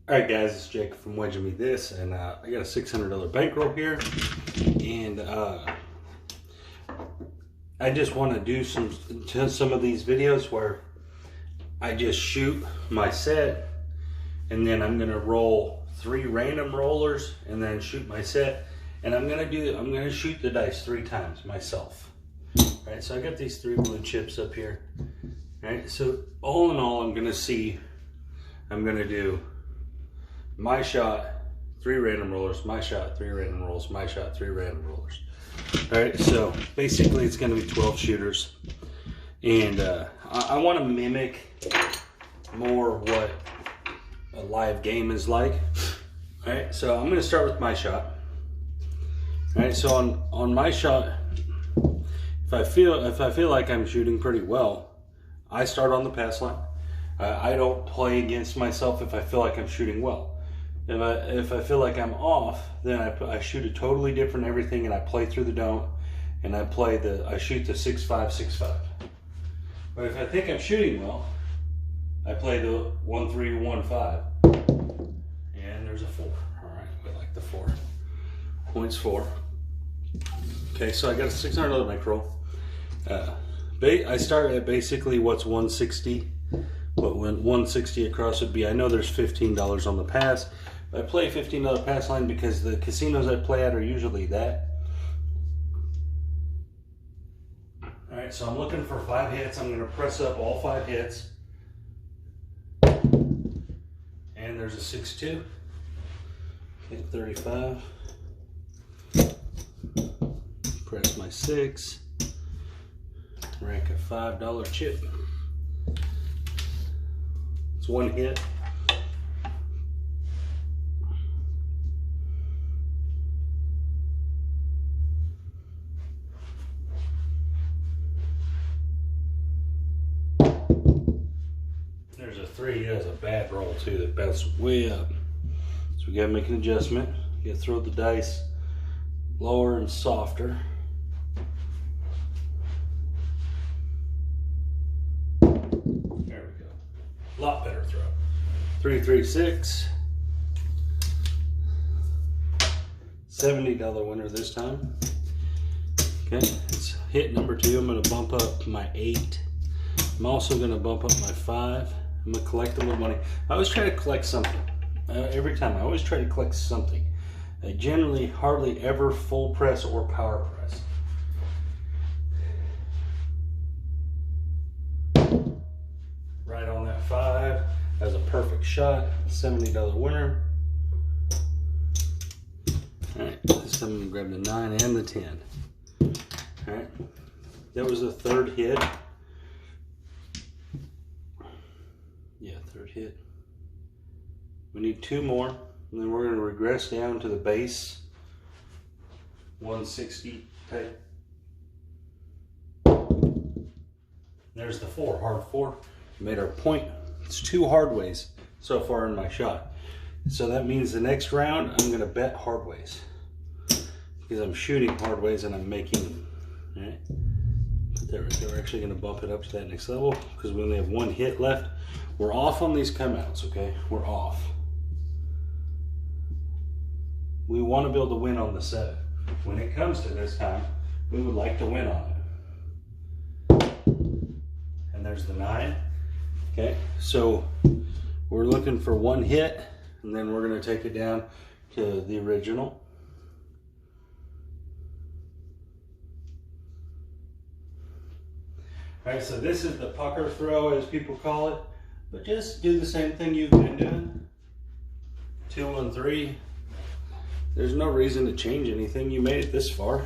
Alright guys, it's Jake from Wedging Me This, and I got a $600 bankroll here, and I just want to do some of these videos where I just shoot my set, and then I'm going to roll 3 random rollers, and then shoot my set, and I'm going to shoot the dice 3 times myself. Alright, so I got these 3 blue chips up here. Alright, so all in all, I'm going to do my shot, 3 random rollers, my shot, 3 random rolls, my shot, 3 random rollers. All right, so basically it's going to be 12 shooters. And I want to mimic more what a live game is like. All right, so I'm going to start with my shot. All right, so on my shot, if I feel like I'm shooting pretty well, I start on the pass line. I don't play against myself if I feel like I'm shooting well. If I feel like I'm off, then I shoot a totally different everything, and I play through the don't, and I shoot the 6-5, 6-5. But if I think I'm shooting well, I play the 1-3, 1-5, and there's a 4. All right, we like the 4. Points 4. Okay, so I got a $600 bankroll. I start at basically what's 160. What 160 across would be. I know there's $15 on the pass. I play $15 pass line because the casinos I play at are usually that. Alright, so I'm looking for 5 hits. I'm going to press up all 5 hits. And there's a 6-2. Hit 35. Press my 6. Rank a $5 chip. It's 1 hit. There's a 3. That's a bad roll too. That bounced way up. So we gotta make an adjustment. You gotta throw the dice lower and softer. There we go. A lot better throw. 3, 3, 6. $70 winner this time. Okay, it's hit number 2. I'm going to bump up my 8. I'm also going to bump up my 5. I'm going to collect a little money. I always try to collect something. Every time, I always try to collect something. I generally hardly ever full press or power press. Right on that 5. That's a perfect shot. $70 winner. Alright, this time I'm going to grab the 9 and the 10. Alright, that was the 3rd hit. Yeah, 3rd hit. We need 2 more, and then we're going to regress down to the base 160 type. There's the 4, hard 4. We made our point. It's 2 hard ways so far in my shot. So that means the next round I'm going to bet hard ways, because I'm shooting hard ways and I'm making them. All right. There we go. We're actually going to bump it up to that next level because we only have 1 hit left. We're off on these come-outs, okay? We're off. We want to be able to win on the 7. When it comes to this time, we would like to win on it. And there's the 9. Okay, so we're looking for 1 hit, and then we're going to take it down to the original. All right, so this is the pucker throw, as people call it, but just do the same thing you've been doing. 2, 1, 3. There's no reason to change anything. You made it this far.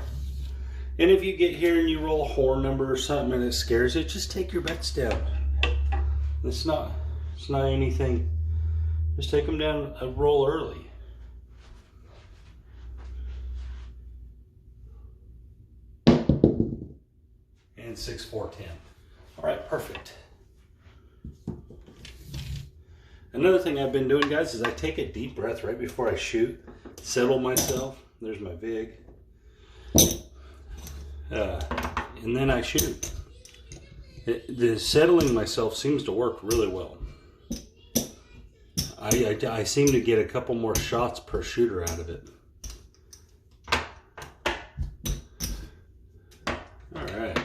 And if you get here and you roll a horn number or something and it scares you, just take your bets down. It's not anything. Just take them down a roll early. And 6, 4, 10. All right, perfect. Another thing I've been doing, guys, is I take a deep breath right before I shoot, settle myself. There's my VIG. And then I shoot. The settling myself seems to work really well. I seem to get a couple more shots per shooter out of it. Alright.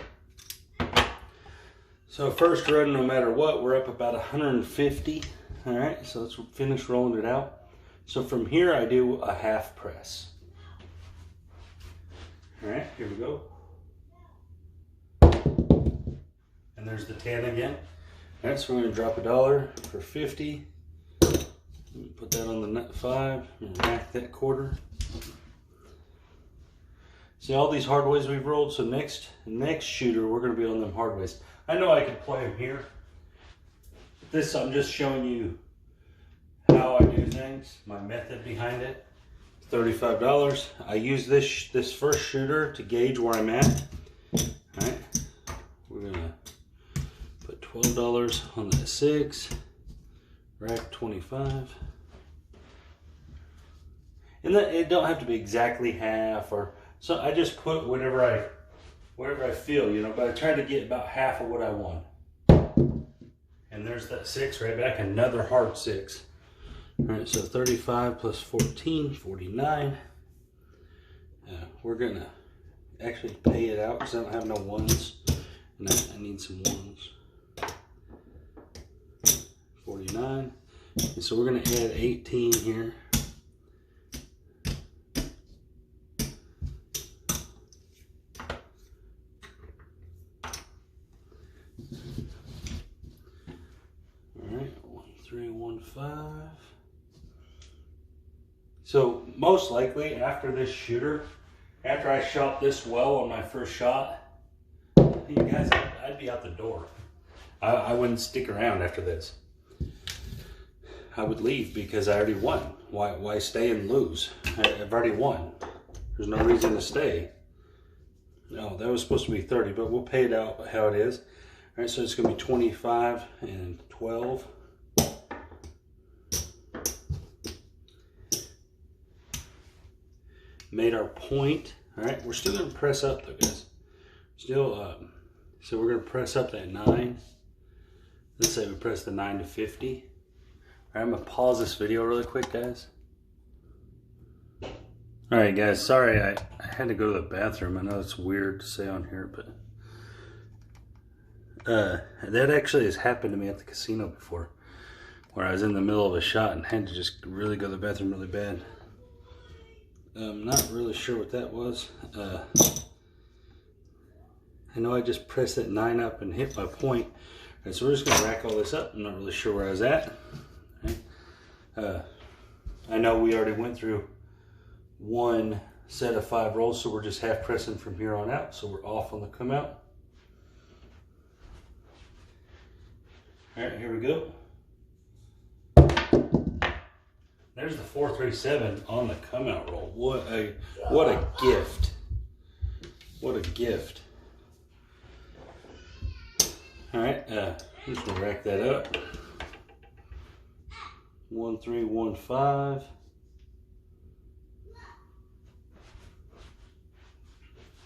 So first run, no matter what, we're up about 150. Alright, so let's finish rolling it out. So from here I do a half press. Alright, here we go. And there's the 10 again. Alright, so we're going to drop $1 for 50. Put that on the net 5 and rack that quarter. See all these hard ways we've rolled? So next shooter, we're going to be on them hard ways. I know I could play them here. This, I'm just showing you how I do things, my method behind it. $35. I use this first shooter to gauge where I'm at. Alright, we're gonna put $12 on the 6, rack 25. And that, it don't have to be exactly half, or so I just put whatever I feel, you know, but I try to get about half of what I want. And there's that 6 right back, another hard 6. All right, so 35 plus 14, 49. We're gonna actually pay it out because I don't have no ones, and I need some ones. 49. And so we're gonna add 18 here. All right, 1315. So most likely after this shooter, after I shot this well on my first shot, you guys, I'd be out the door. I wouldn't stick around after this. I would leave because I already won. Why stay and lose? I've already won. There's no reason to stay. No, that was supposed to be 30, but we'll pay it out how it is. All right, so it's gonna be 25 and 12. Made our point. All right, we're still gonna press up though, guys. Still, so we're gonna press up that 9. Let's say we press the 9 to 50. All right, I'm gonna pause this video really quick, guys. All right, guys, sorry, I had to go to the bathroom. I know it's weird to say on here, but that actually has happened to me at the casino before, where I was in the middle of a shot and had to just really go to the bathroom really bad. I'm not really sure what that was. I know I just pressed that 9 up and hit my point. All right, so we're just gonna rack all this up. I'm not really sure where I was at. Right. I know we already went through one set of 5 rolls, so we're just half pressing from here on out. So we're off on the come out. All right, here we go. There's the 437 on the come out roll. What a gift. What a gift. All right, I'm just gonna rack that up. 1315. All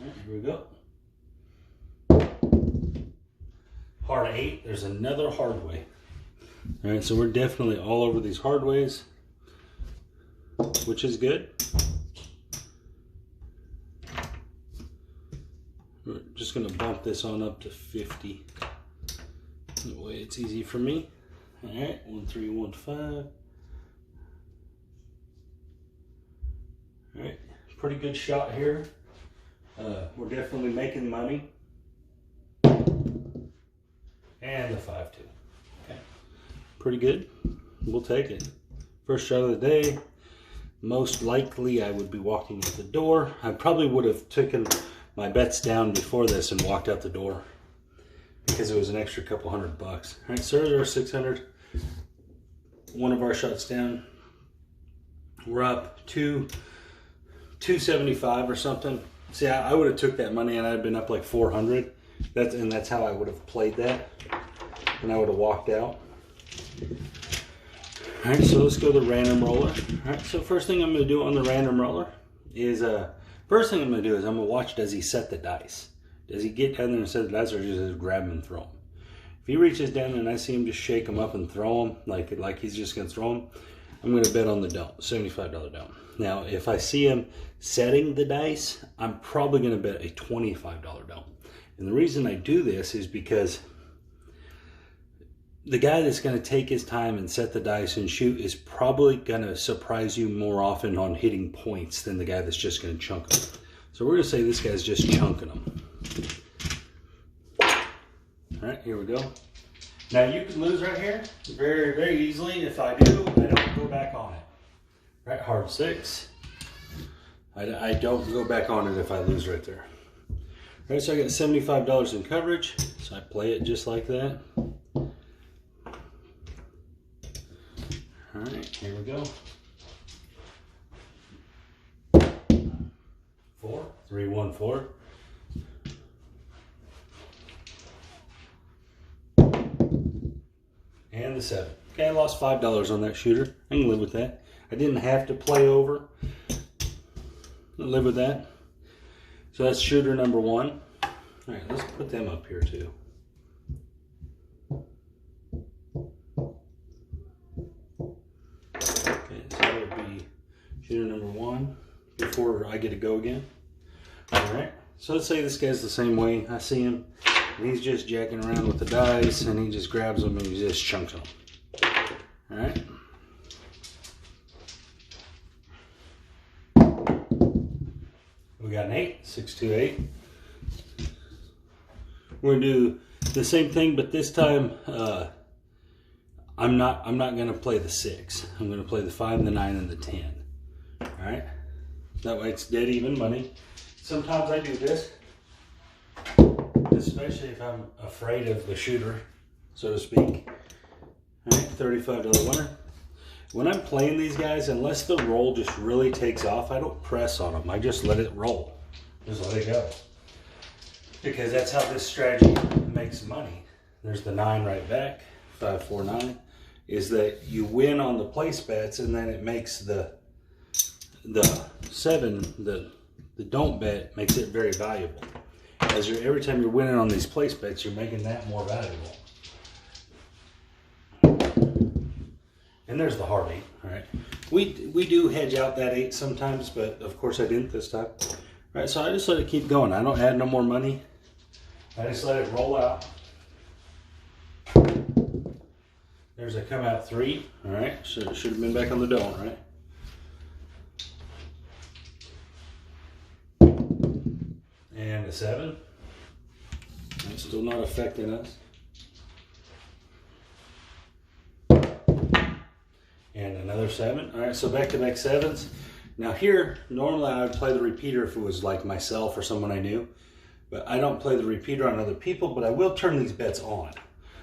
right, here we go. Hard 8, there's another hard way. All right, so we're definitely all over these hard ways, which is good. We're just gonna bump this on up to 50. That way it's easy for me. All right, 1315. All right, pretty good shot here. We're definitely making money. And the 5-2. Okay, pretty good. We'll take it. First shot of the day. Most likely I would be walking out the door. I probably would have taken my bets down before this and walked out the door because it was an extra couple $100. All right, so there's our 600. One of our shots down. We're up to 275 or something. See, I would have took that money and I'd been up like 400. That's how I would have played that, and I would have walked out. All right, so let's go to the random roller. All right, so first thing I'm going to do on the random roller is I'm going to watch, does he set the dice? Does he get down there and set the dice, or just grab them and throw them? If he reaches down and I see him just shake them up and throw them, like he's just going to throw them, I'm going to bet on the don't, $75 don't. Now, if I see him setting the dice, I'm probably going to bet a $25 don't. And the reason I do this is because the guy that's going to take his time and set the dice and shoot is probably going to surprise you more often on hitting points than the guy that's just going to chunk them. So we're going to say this guy's just chunking them. All right, here we go. Now you can lose right here very, very easily. If I do, I don't go back on it. Right, hard 6. I don't go back on it if I lose right there. All right, so I got $75 in coverage. So I play it just like that. All right, here we go. 4, 3, 1, 4. And the 7. Okay, I lost $5 on that shooter. I can live with that. I didn't have to play over. I'll live with that. So that's shooter number 1. All right, let's put them up here too. Okay, so that would be shooter number 1 before I get to go again. All right, so let's say this guy's the same way. I see him, and he's just jacking around with the dice, and he just grabs them and he just chunks them. All right. We got an 8, 6, 2, 8. We're gonna do the same thing, but this time I'm not gonna play the 6. I'm gonna play the 5, the 9, and the 10. All right. That way it's dead even money. Sometimes I do this, especially if I'm afraid of the shooter, so to speak. All right, $35 winner. When I'm playing these guys, unless the roll just really takes off, I don't press on them. I just let it roll. Just let it go. Because that's how this strategy makes money. There's the 9 right back, 5, 4, 9. Is that you win on the place bets, and then it makes the 7, the don't bet, makes it very valuable. As every time you're winning on these place bets, you're making that more valuable. And there's the hard 8, all right? We do hedge out that 8 sometimes, but of course I didn't this time. All right, so I just let it keep going. I don't add no more money. I just let it roll out. There's a come out 3, all right? So it should have been back on the don't, right? And a 7. It's still not affecting us. And another 7. All right, so back-to-back 7s. Now here, normally I would play the repeater if it was like myself or someone I knew. But I don't play the repeater on other people, but I will turn these bets on.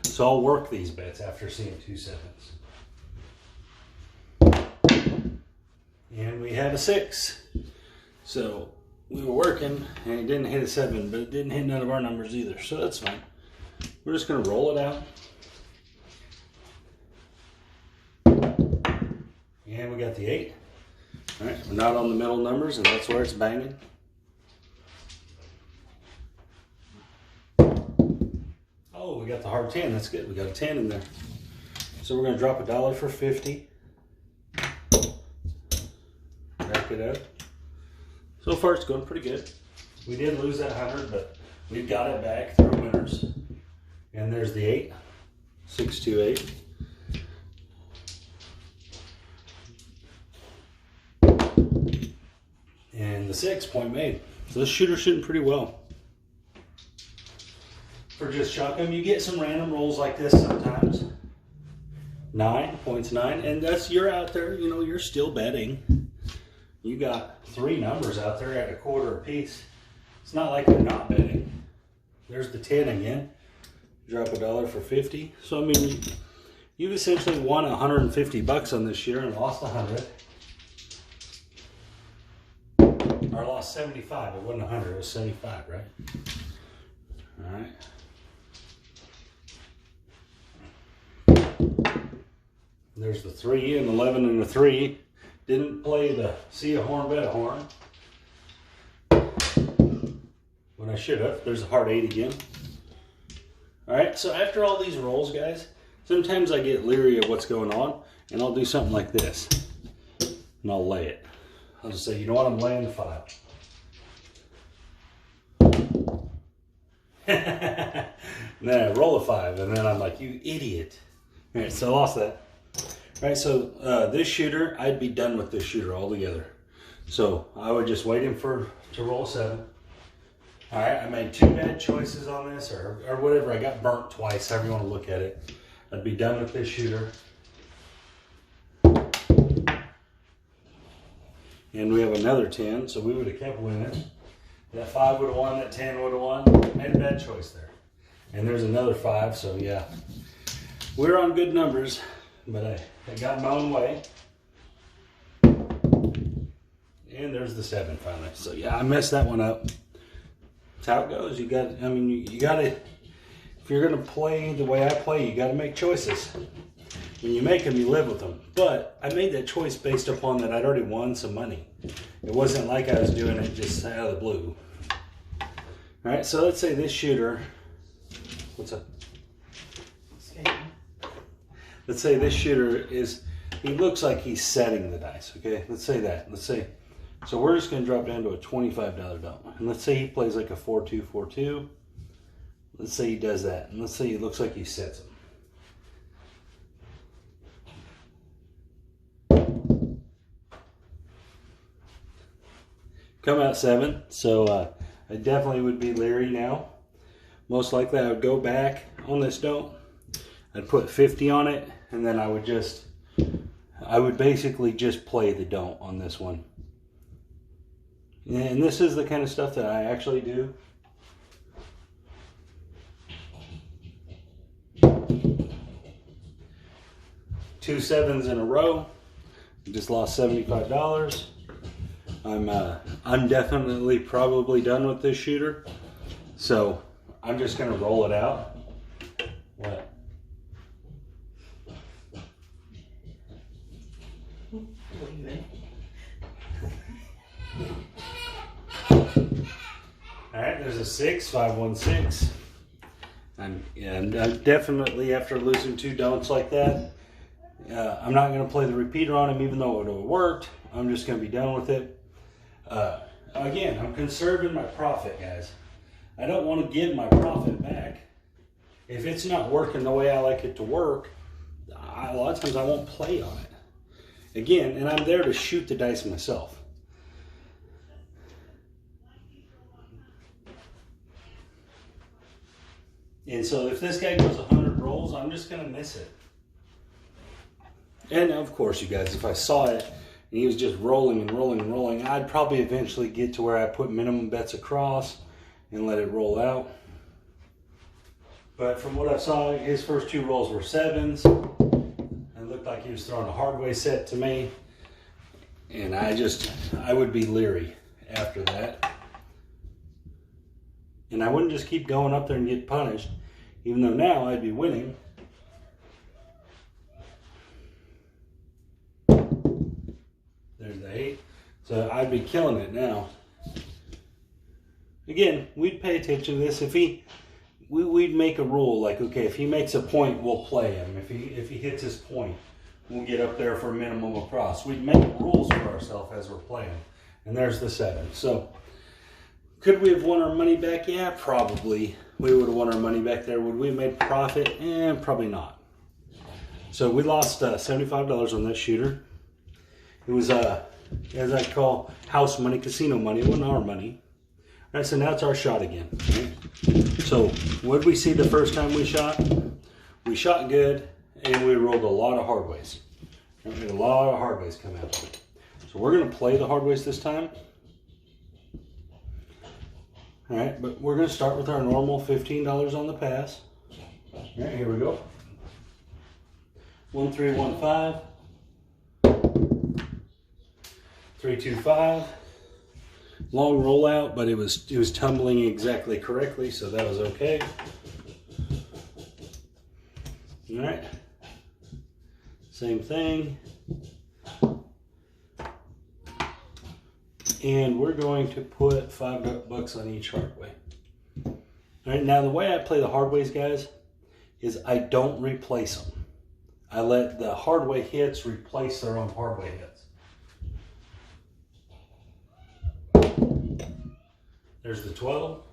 So I'll work these bets after seeing 2 7s. And we have a 6. So we were working, and it didn't hit a 7, but it didn't hit none of our numbers either. So that's fine. We're just going to roll it out. And we got the 8. All right, we're not on the middle numbers, and that's where it's banging. Oh, we got the hard 10. That's good. We got a 10 in there. So we're going to drop $1 for 50. Back it up. So far, it's going pretty good. We did lose that 100, but we've got it back through winners. And there's the 8. 6, 2, 8. And the 6, point made. So this shooter's shooting pretty well. For just chunking, you get some random rolls like this sometimes. 9, points 9, and that's, you're out there, you know, you're still betting. You got 3 numbers out there at a quarter apiece. It's not like you're not betting. There's the 10 again. Drop $1 for 50. So I mean, you've essentially won $150 on this year and lost 100. Or lost 75. It wasn't 100. It was 75, right? All right. There's the 3 and 11 and the 3. Didn't play the see a horn, bet a horn. When I should have. There's a hard 8 again. All right, so after all these rolls, guys, sometimes I get leery of what's going on, and I'll do something like this, and I'll lay it. I'll just say, you know what, I'm laying the 5. And then I roll a 5, and then I'm like, you idiot. All right, so I lost that. All right, so this shooter, I'd be done with this shooter altogether. So I would just wait him to roll a 7. All right, I made 2 bad choices on this, or whatever. I got burnt twice, however you want to look at it. I'd be done with this shooter. And we have another 10, so we would have kept winning. That 5 would have won, that 10 would have won. Made a bad choice there. And there's another 5, so yeah. We're on good numbers, but I got my own way. And there's the 7 finally. So yeah, I messed that one up. That's how it goes. You got, I mean, you got to, if you're going to play the way I play, you got to make choices. When you make them, you live with them. But I made that choice based upon that I'd already won some money. It wasn't like I was doing it just out of the blue. All right, so let's say this shooter, what's up? Let's say this shooter is, he looks like he's setting the dice, okay? Let's say that. Let's say, so we're just going to drop down to a $25 dome. And let's say he plays like a 4-2, 4-2. Let's say he does that. And let's say he looks like he sets them. Come out 7, so I definitely would be leery now. Most likely I would go back on this dome. I'd put 50 on it, and then I would basically just play the don't on this one. And this is the kind of stuff that I actually do. Two 7s in a row. Just lost $75. I'm definitely probably done with this shooter. So I'm just gonna roll it out. What? All right, there's a 6, 5, 1, 6. I'm definitely, after losing 2 don'ts like that, I'm not going to play the repeater on him, even though it would have worked. I'm just going to be done with it. Again, I'm conserving my profit, guys. I don't want to give my profit back. If it's not working the way I like it to work, a lot of times I won't play on it. Again, and I'm there to shoot the dice myself. And so if this guy goes 100 rolls, I'm just going to miss it. And of course, you guys, if I saw it and he was just rolling and rolling and rolling, I'd probably eventually get to where I put minimum bets across and let it roll out. But from what I saw, his first 2 rolls were 7s. It looked like he was throwing a hardway set to me. And I would be leery after that. And I wouldn't just keep going up there and get punished, even though now I'd be winning. There's the 8. So I'd be killing it now. Again, we'd pay attention to this. If we'd make a rule like, okay, if he makes a point, we'll play him. If he hits his point, we'll get up there for a minimum across. We'd make rules for ourselves as we're playing. And there's the 7. So could we have won our money back? Yeah, probably. We would have won our money back there. Would we have made profit? Probably not. So we lost $75 on that shooter. It was, as I call, house money, casino money. It wasn't our money. All right, so now it's our shot again. Right? So what did we see the first time we shot? We shot good, and we rolled a lot of hard ways. We had a lot of hard ways come out. So we're going to play the hard ways this time. All right, but we're going to start with our normal $15 on the pass. All right, here we go. 1, 3, 1, 5. 3, 2, 5. Long rollout, but it was tumbling exactly correctly, so that was okay. All right. Same thing. And we're going to put $5 on each hard way. All All right, now the way I play the hard ways, guys, is I don't replace them. I let the hard way hits replace their own hard way hits. There's the 12.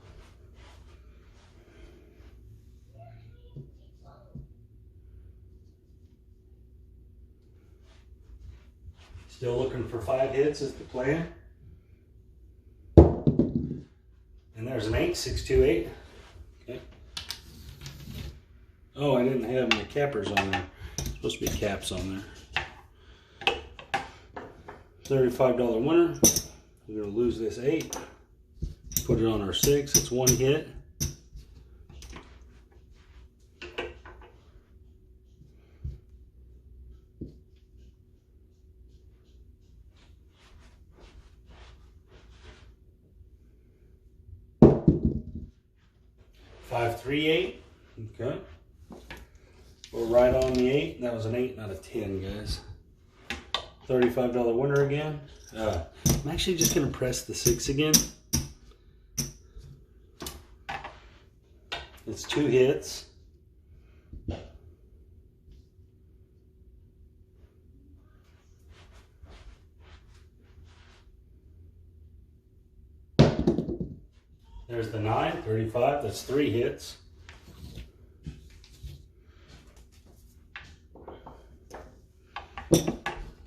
Still looking for 5 hits is the plan. And there's an 8, 6, 2, 8. Okay. Oh, I didn't have my cappers on there. Supposed to be caps on there. $35 winner. We're going to lose this 8. Put it on our 6. It's 1 hit. Five, 3, 8. Okay. We're right on the 8. That was an 8, not a 10, guys. $35 winner again. I'm actually just going to press the 6 again. It's 2 hits. There's the 9, 35. That's 3 hits. I'm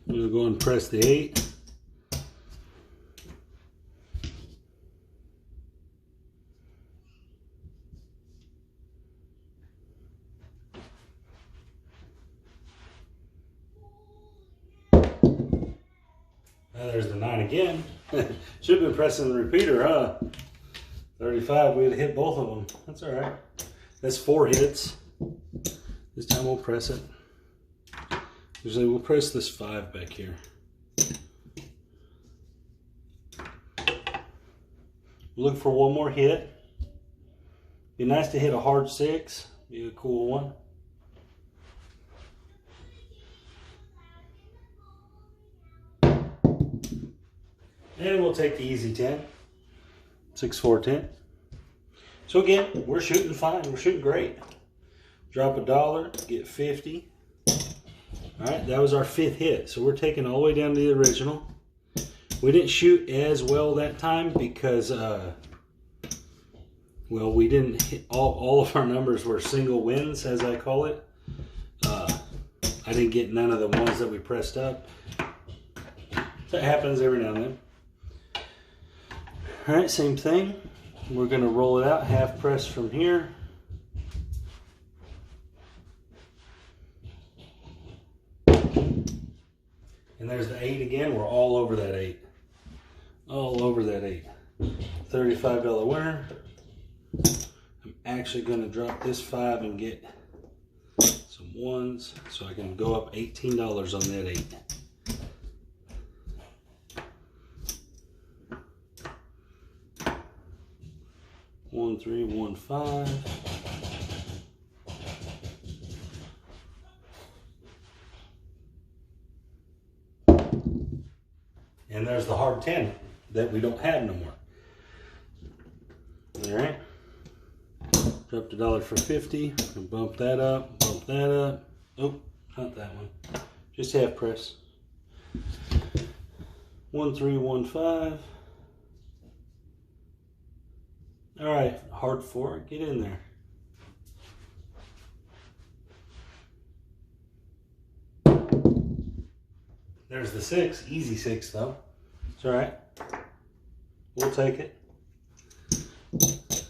going to go and press the 8. There's the 9 again. Should have been pressing the repeater, huh? 35, we'd have hit both of them. That's all right. That's 4 hits. This time we'll press it. Usually we'll press this 5 back here. Look for one more hit. Be nice to hit a hard 6. Be a cool one. And we'll take the easy 10. 6, 4, 10. So again, we're shooting fine. We're shooting great. Drop $1, get 50. All right, that was our 5th hit. So we're taking all the way down to the original. We didn't shoot as well that time because, well, we didn't hit, all of our numbers were single wins, as I call it. I didn't get none of the ones that we pressed up. That happens every now and then. All right, same thing. We're going to roll it out, half press from here. And there's the 8 again. We're all over that 8. All over that 8. $35 winner. I'm actually going to drop this 5 and get some 1s so I can go up $18 on that 8. One, 3, 1, 5. And there's the hard 10 that we don't have no more. All right. Dropped $1 for 50. And bump that up. Bump that up. Oh, not that one. Just half press. 1, 3, 1, 5. All right, hard 4, get in there. There's the 6, easy 6 though. It's all right, we'll take it.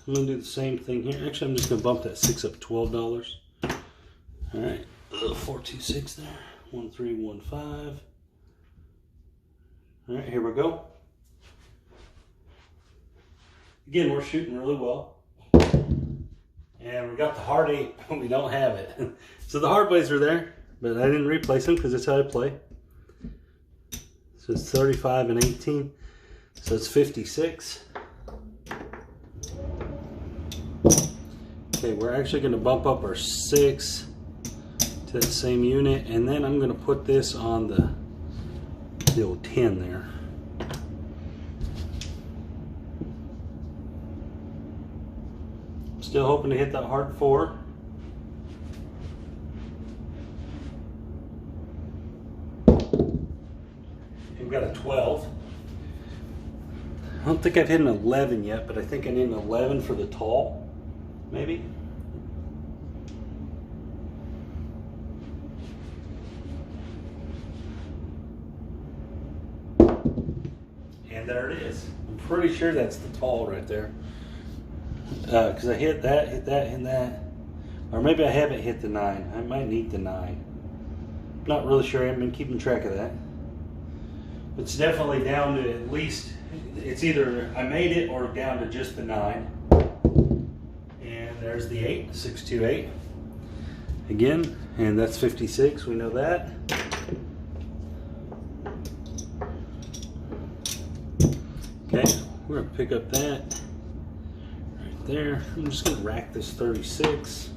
I'm gonna do the same thing here. Actually, I'm just gonna bump that 6 up $12. All right, 4, 2, 6 there. 1, 3, 1, 5. All right, here we go. Again, we're shooting really well. And we got the hard 8, we don't have it. So the hard ways are there, but I didn't replace them because that's how I play. So it's 35 and 18. So it's 56. Okay, we're actually going to bump up our 6 to that same unit. And then I'm going to put this on the old 10 there. Still hoping to hit that hard 4. We've got a 12. I don't think I've hit an 11 yet, but I think I need an 11 for the tall, maybe. And there it is. I'm pretty sure that's the tall right there. Because I hit that, hit that. Or maybe I haven't hit the 9. I might need the 9. Not really sure. I haven't been keeping track of that. It's definitely down to at least, it's either I made it or down to just the 9. And there's the 8, 628. Again, and that's 56. We know that. Okay, we're going to pick up that right there. I'm just going to rack this 36.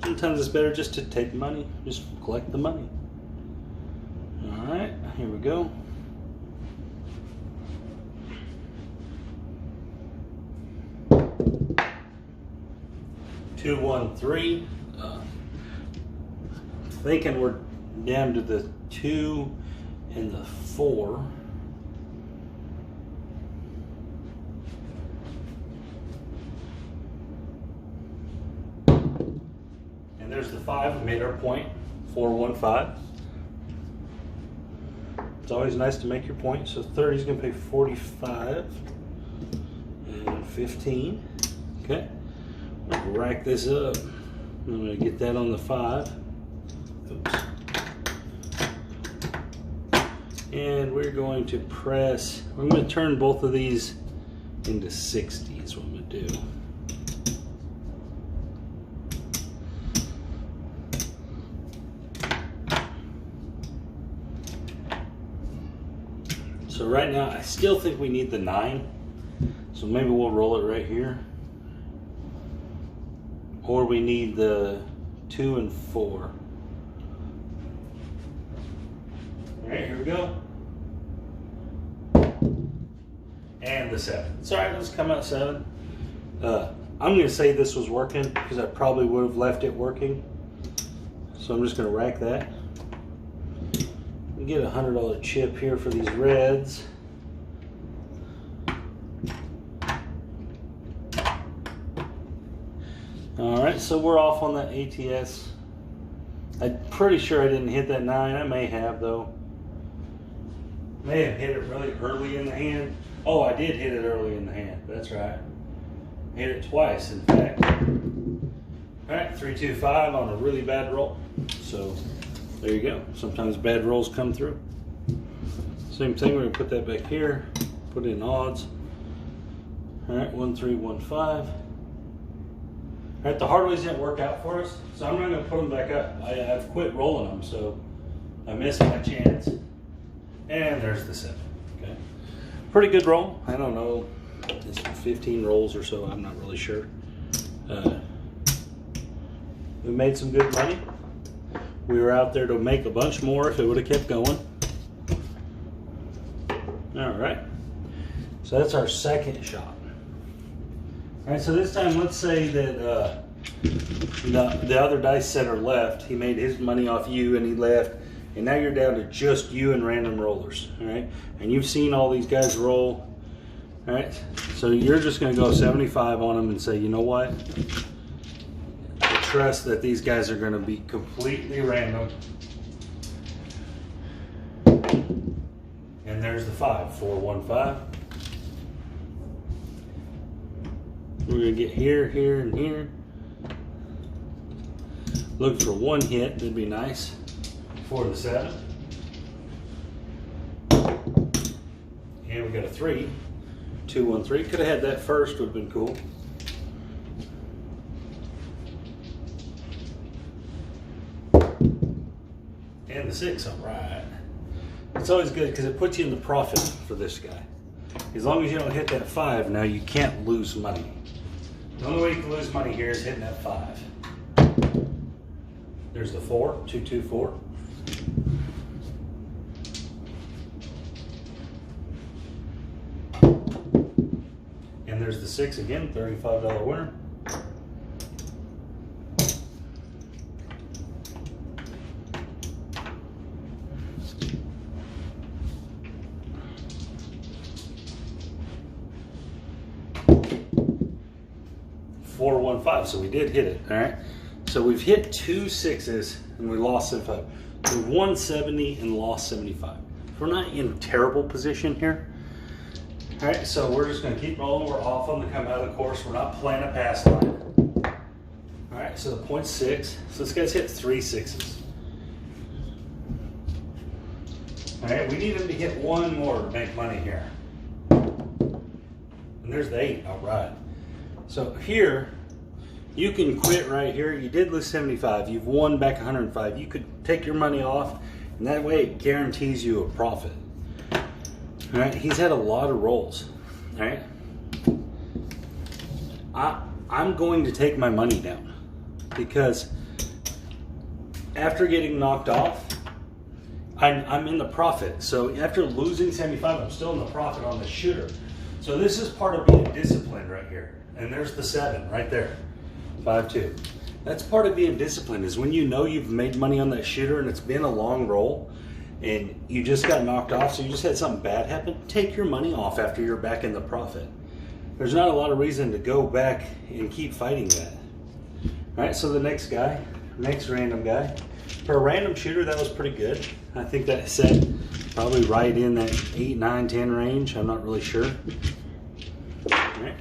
Sometimes it's better just to take money, just collect the money. All right, here we go. Two, 1, 3. Thinking we're down to the 2 and the 4. And there's the 5. We made our point. 415. It's always nice to make your point. So 30 is going to pay 45 and 15. Okay. I'm going to rack this up. I'm going to get that on the 5. Oops. And we're going to press, I'm going to turn both of these into 60 is what I'm going to do. So right now, I still think we need the 9. So maybe we'll roll it right here. Or we need the 2 and 4. All right, here we go. And the 7. It's all right, let's come out 7. I'm going to say this was working because I probably would have left it working. So I'm just going to rack that. Get a $100 chip here for these reds. Alright, so we're off on that ATS. I'm pretty sure I didn't hit that 9. I may have though. May have hit it really early in the hand. Oh, I did hit it early in the hand. That's right. Hit it twice, in fact. Alright, 325 on a really bad roll. So there you go. Sometimes bad rolls come through. Same thing, we're going to put that back here. Put in odds. Alright, 1315. Alright, the hard ways didn't work out for us, so I'm not going to put them back up. I've quit rolling them, so I missed my chance. And there's the 7. Okay, pretty good roll. I don't know, it's 15 rolls or so. I'm not really sure. We made some good money. We were out there to make a bunch more if it would have kept going. All right, so that's our second shot. All right, so this time let's say that the other dice setter left. He made his money off you and he left, and now you're down to just you and random rollers. All right, and you've seen all these guys roll. All right, so you're just going to go 75 on them and say, you know what? I trust that these guys are going to be completely random. And there's the 5, 415. We're going to get here, here, and here. Look for one hit, that'd be nice. For the 7. And we got a 3. 2, 1, 3. Could have had that first, would have been cool. And the 6, all right. It's always good because it puts you in the profit for this guy. As long as you don't hit that 5, now you can't lose money. The only way you can lose money here is hitting that 5. There's the 4, 2, 2, 4. And there's the 6 again, $35 winner. 415. So we did hit it. All right. So we've hit 2 6s and we lost 75. So we won 70 and lost 75. We're not in a terrible position here. All right. So we're just going to keep rolling. We're off on the come out of the course. We're not playing a pass line. All right. So the 0.6. So this guy's hit 3 6s. All right. We need him to hit one more to make money here. And there's the 8. All right. So here, you can quit right here. You did lose 75. You've won back 105. You could take your money off, and that way it guarantees you a profit. All right. He's had a lot of rolls. All right. I'm going to take my money down because after getting knocked off, I'm in the profit. So after losing 75, I'm still in the profit on the shooter. So this is part of being disciplined right here. And there's the 7 right there, 5-2. That's part of being disciplined, is when you know you've made money on that shooter and it's been a long roll and you just got knocked off, so you just had something bad happen, take your money off after you're back in the profit. There's not a lot of reason to go back and keep fighting that. All right, so the next guy, next random guy. For a random shooter, that was pretty good. I think that set probably right in that 8, 9, 10 range. I'm not really sure. All right.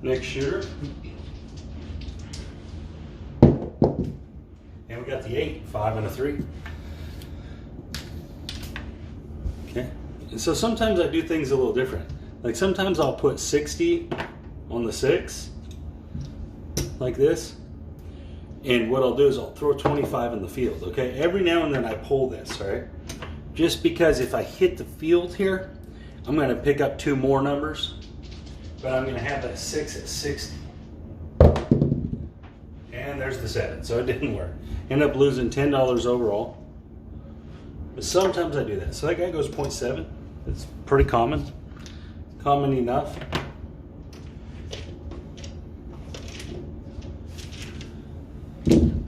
Next shooter. And we got the 8, 5 and a 3. Okay. And so sometimes I do things a little different. Like sometimes I'll put 60 on the 6, like this. And what I'll do is I'll throw 25 in the field, okay? Every now and then I pull this, right? Just because if I hit the field here, I'm gonna pick up 2 more numbers, but I'm gonna have that 6 at 60. And there's the 7, so it didn't work. End up losing $10 overall. But sometimes I do that. So that guy goes 0.7. It's pretty common. Common enough.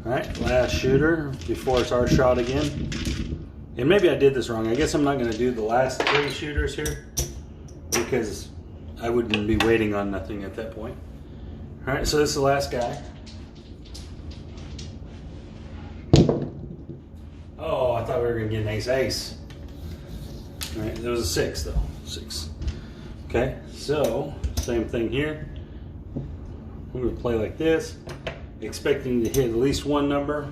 All right, last shooter before it's our shot again. And maybe I did this wrong. I guess I'm not gonna do the last 3 shooters here because I wouldn't be waiting on nothing at that point. All right, so this is the last guy. Oh, I thought we were gonna get an ace. All right, there was a 6 though, 6. Okay, so same thing here. We're gonna play like this, expecting to hit at least one number.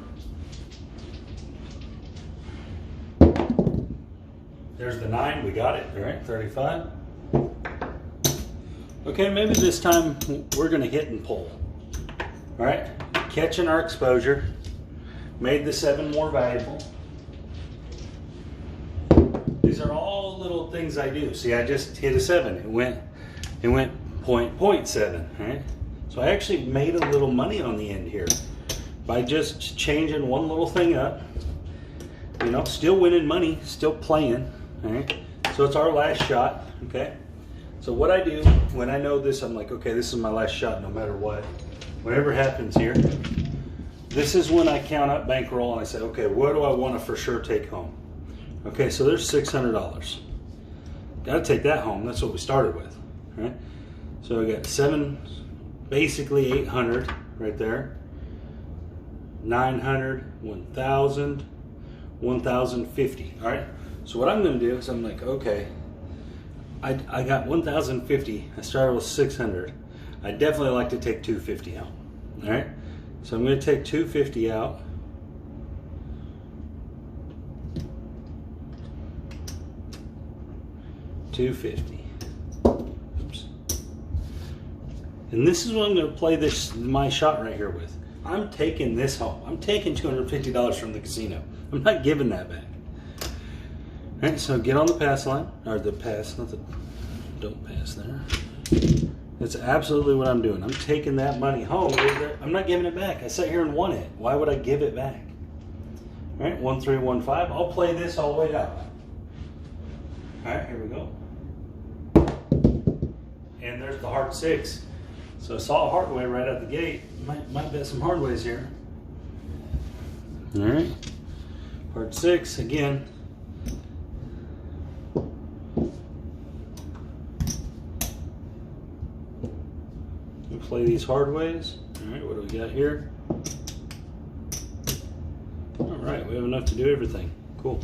There's the 9, we got it, all right, 35. Okay, maybe this time we're gonna hit and pull. All right, catching our exposure, made the 7 more valuable. These are all little things I do. See, I just hit a 7, it went 0.7, all right? So I actually made a little money on the end here by just changing one little thing up. You know, still winning money, still playing, all right? So it's our last shot, okay? So what I do when I know this, I'm like, okay, this is my last shot no matter what. Whatever happens here, this is when I count up bankroll and I say, okay, what do I want to for sure take home? Okay, so there's $600. Got to take that home. That's what we started with, right? So I got 7, basically 800 right there. 900, 1,000, 1,050. All right. So what I'm going to do is I'm like, okay, I got 1,050. I started with 600. I definitely like to take 250 out. All right. So I'm going to take 250 out. $250. Oops. And this is what I'm going to play my shot right here with. I'm taking this home. I'm taking $250 from the casino. I'm not giving that back. All right, so get on the pass line, or the pass, not the, don't pass there. That's absolutely what I'm doing. I'm taking that money home. I'm not giving it back. I sat here and won it. Why would I give it back? All right, 1, 3, 1, 5. I'll play this all the way out. All right, here we go. And there's the hard 6. So I saw a hard way right out the gate. Might bet some hard ways here. All right, hard 6 again. Oops. play these hard ways. All right, what do we got here? All right, we have enough to do everything. Cool.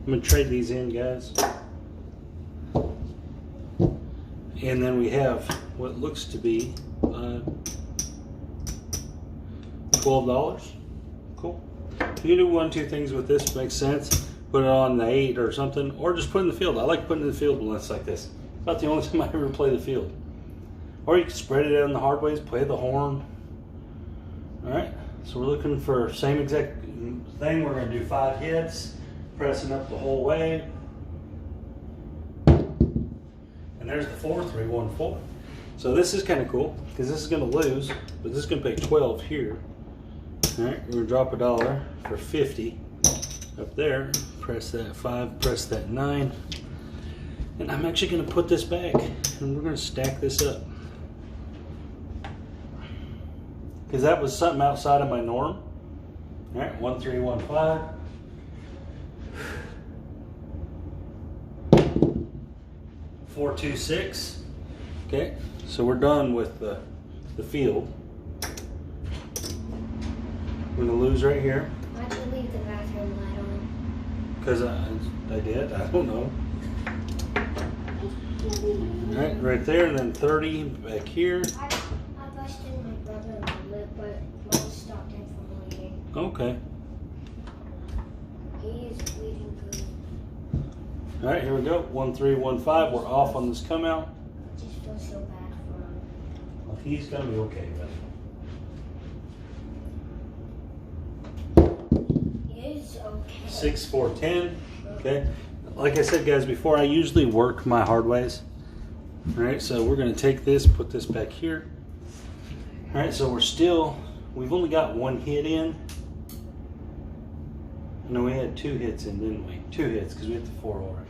I'm gonna trade these in, guys. And then we have what looks to be $12. Cool. You can do 1, 2 things with this, makes sense. Put it on the 8 or something, or just put it in the field. I like putting it in the field when it's like this. About the only time I ever play the field. Or you can spread it out in the hard ways, play the horn. All right, so we're looking for same exact thing. We're gonna do 5 hits, pressing up the whole way. And there's the 4, 3, 1, 4. So this is kind of cool, because this is gonna lose, but this is gonna pay 12 here. All right, we're gonna drop $1 for 50 up there. Press that 5, press that 9. And I'm actually gonna put this back, and we're gonna stack this up. Because that was something outside of my norm. All right, 1, 3, 1, 5. 4, 2, 6. Okay, so we're done with the field. We're gonna lose right here. Why'd you leave the bathroom light on? Because I did, I don't know. All right, right there, and then 30 back here. I busted my brother in the lip, but mom stopped him from bleeding. Okay. He is bleeding good. All right, here we go. 1, 3, 1, 5. We're off on this come out. I just feel so bad for him. Well, he's gonna be okay, buddy. He is okay. 6, 4, 10. Okay. Like I said, guys, before, I usually work my hard ways. All right, so we're gonna take this, put this back here. All right, so we've only got 1 hit in. No, we had 2 hits in, didn't we? 2 hits, because we hit the 4 already.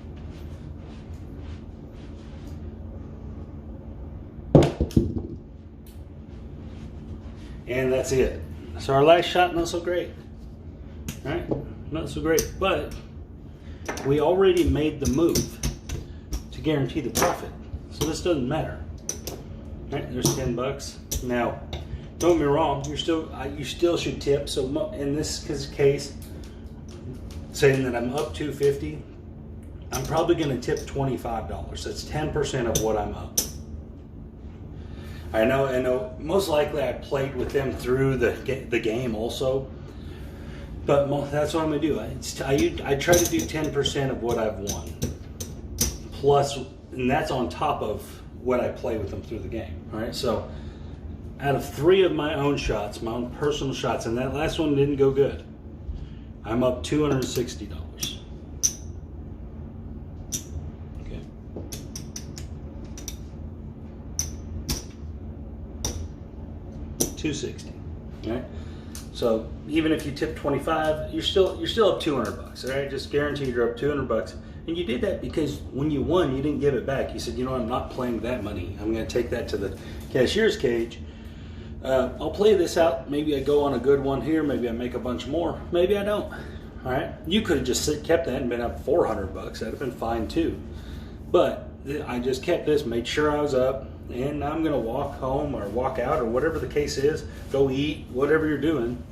And that's it. So our last shot, not so great. All right, not so great, but we already made the move to guarantee the profit. So this doesn't matter. All right, there's $10. Now, don't get me wrong, you still should tip. So in this case, saying that I'm up $2.50, I'm probably going to tip $25. That's 10% of what I'm up. I know. Most likely I played with them through the game also, but that's what I'm gonna do. I try to do 10% of what I've won, plus, and that's on top of what I play with them through the game. All right, so out of 3 of my own shots, my own personal shots, and that last one didn't go good, I'm up $260. Okay. $260. Okay. So even if you tip 25, you're still up $200. All right, just guaranteed you're up $200. And you did that because when you won, you didn't give it back. You said, you know, I'm not playing that money. I'm going to take that to the cashier's cage. I'll play this out. Maybe I go on a good one here. Maybe I make a bunch more. Maybe I don't. All right. You could have just kept that and been up $400. That'd have been fine too. But I just kept this, made sure I was up, and I'm going to walk home or walk out or whatever the case is, go eat, whatever you're doing.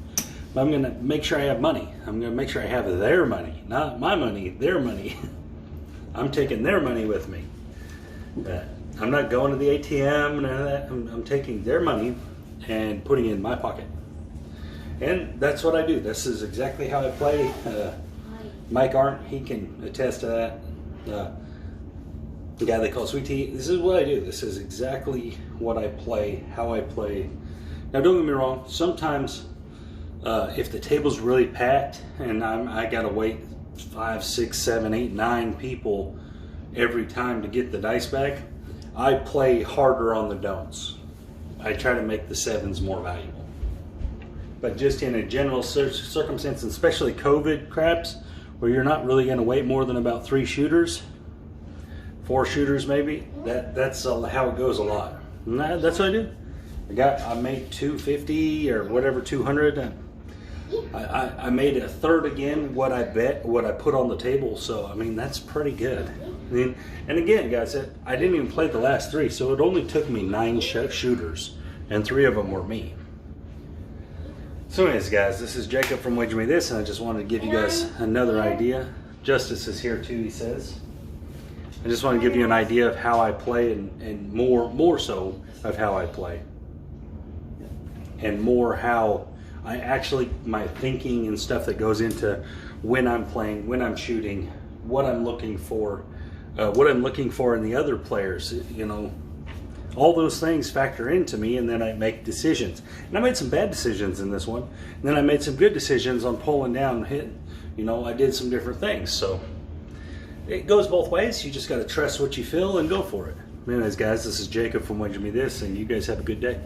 But I'm going to make sure I have money. I'm going to make sure I have their money, not my money, their money. I'm taking their money with me. I'm not going to the ATM, none of that. I'm taking their money and putting it in my pocket. And that's what I do. This is exactly how I play. Mike Arndt, he can attest to that. The guy they call Sweet Tea. This is what I do. This is exactly what I play, how I play. Now, don't get me wrong. Sometimes, if the table's really packed and I gotta wait 5, 6, 7, 8, 9 people every time to get the dice back, I play harder on the don'ts. I try to make the 7s more valuable. But just in a general circumstance, especially COVID craps, where you're not really going to wait more than about 3 shooters, 4 shooters maybe, that's how it goes a lot. And that's what I do. I made 250 or whatever, 200. I made a third again what I put on the table. So I mean, that's pretty good. And again, guys, I didn't even play the last 3, so it only took me 9 shooters and 3 of them were me. So anyways, guys, this is Jacob from Wager Me This, and I just wanted to give you guys another idea. Justice is here too, he says. I just want to give you an idea of how I play, and more so of how I play. And more how I actually, my thinking and stuff that goes into when I'm playing, when I'm shooting, what I'm looking for in the other players, you know. All those things factor into me, and then I make decisions. And I made some bad decisions in this one, and then I made some good decisions on pulling down and hitting. You know, I did some different things. So it goes both ways. You just got to trust what you feel and go for it. Anyways, guys, this is Jacob from Wager Me This, and you guys have a good day.